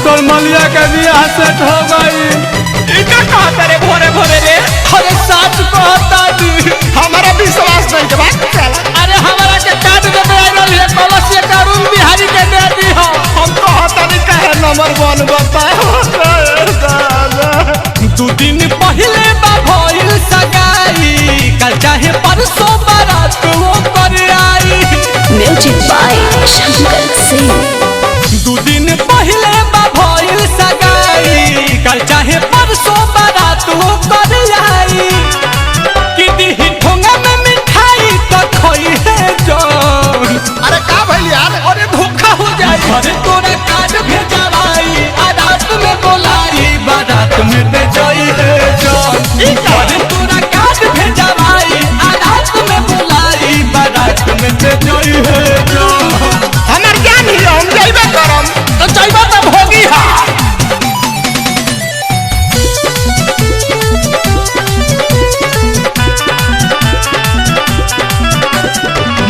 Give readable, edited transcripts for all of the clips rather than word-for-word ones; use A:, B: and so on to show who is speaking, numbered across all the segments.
A: तोर मलिया के बियाह सेट हो गई।
B: इका कहता रे भोरे भोरे रे।
A: अरे सच कहता दी,
B: हमारा विश्वास नहीं के बात चला।
A: अरे हमारा के कार्ड में वायरल है कलसिया करुण बिहारी के दे दी हो।
B: हम कहता नहीं कहे नंबर 1 बताओ।
A: 2 दिन पहले बा भइल सगाई, कल चाहे परसों बारात वो कर आई।
C: Music by Shankar Singh.
A: 2 दिन पहले बा भइल सगाई, कल चाहे परसों बारात वो कर आई। कि दी ठोंगा में मिठाई तो खोई है जान।
B: अरे का भइल यार?
A: अरे धोखा हो जाए। अरे तोरा कार्ड भेजवाई, रात में बोलाई, बारात में दे जाई है जान। अरे तोरा कार्ड भेजवाई, रात में बोलाई, बारात में दे जाई है जान।
B: हमार ज्ञान ही हम जाइबे करम।
A: तो जाइबा तब होगी हा।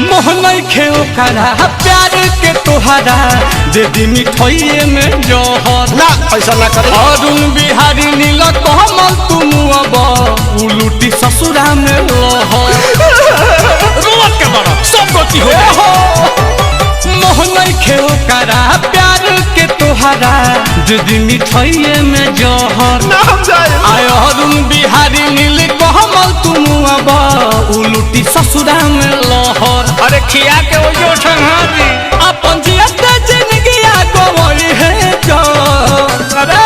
A: मोहन खेओ करा प्यार के तोहरा, दे दी मिठाइए में जोहर।
B: ना ऐसा ना करे।
A: अरुण बिहारी नील कमल तुम अब उलूटी ससुरा में लहर। रोवत के बड़ा सब गति हो। मोहन खेओ करा प्यार के तोहरा, दे दी मिठाइए में जोहर।
B: ना हम जाए।
A: आय अरुण बिहारी नील कमल तुम अब उलूटी ससुरा में लहर।
B: अरे खिया के वो जो ठंगारी
A: अपन जियते जिंदगी गवई है जान। अरे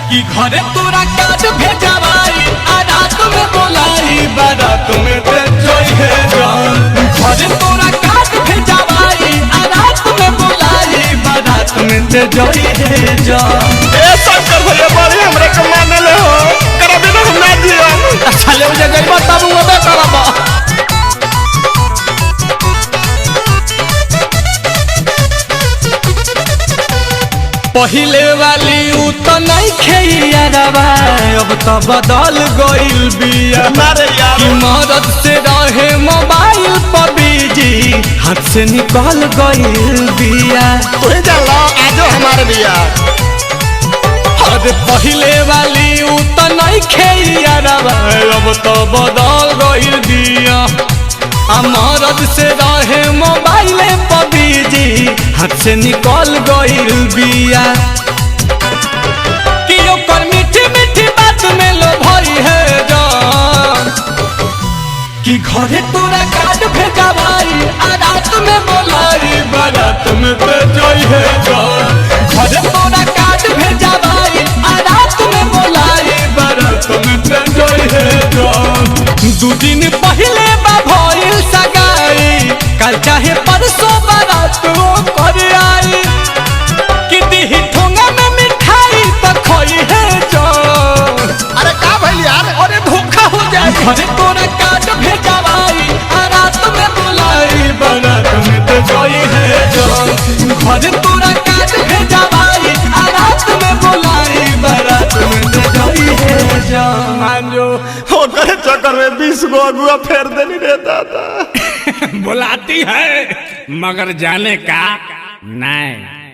A: कि घरे तोरा कार्ड भेजवाई, रात में बोलाई, बारात में दे जाई है जान। घरे तोरा कार्ड भेजवाई, रात में बोलाई, बारात में दे जाई है जान।
B: ए शंकर भैया बड़ी हमरे के माने ले हो। करबे ना हम ना दियम।
A: अच्छा ले उजे गइबा तब ओबे करबा। पहिले वाली उ तो नहीं खेइयारबा, अब तो बदल गइल बिया।
B: मारे यार
A: कि मदद से रहे मोबाइल पर बिजी, हाथ से निकल गइल बिया।
B: तू ही जान लो आजो हमारे बिया।
A: अरे पहिले वाली उ तो नहीं खेइयारबा, अब तो बदल गइल बिया। मदद से रहे मोबाइल पर बिजी, हाथ से निकल गइल बिया। कि ओकर मीठी मीठी बात में लो भई है जान। कि घरे तोरा कार्ड भेजवाई, रात में बोलाई, बारात में दे जाई है जान। घरे तोरा कार्ड भेजवाई, रात में बोलाई, बारात में दे जाई है जान। 2 दिन पहले बा भइल सगाई, कल चाहे परसों बारात वो कर आई। कि दी ठोंगा में मिठाई तो खोई है जान।
B: अरे का भइल यार?
A: अरे धोखा हो जाए। घरे तोरा कार्ड भेजवाई, रात में बोलाई, बारात में दे जाई है जान। घरे तोरा कार्ड भेजवाई, रात में बोलाई, बारात में दे जाई है जान। मांजो
B: ओकरे चक्कर में 20 गो अगुआ फेर देनी रे दादा।
D: बुलाती है मगर जाने का नहीं।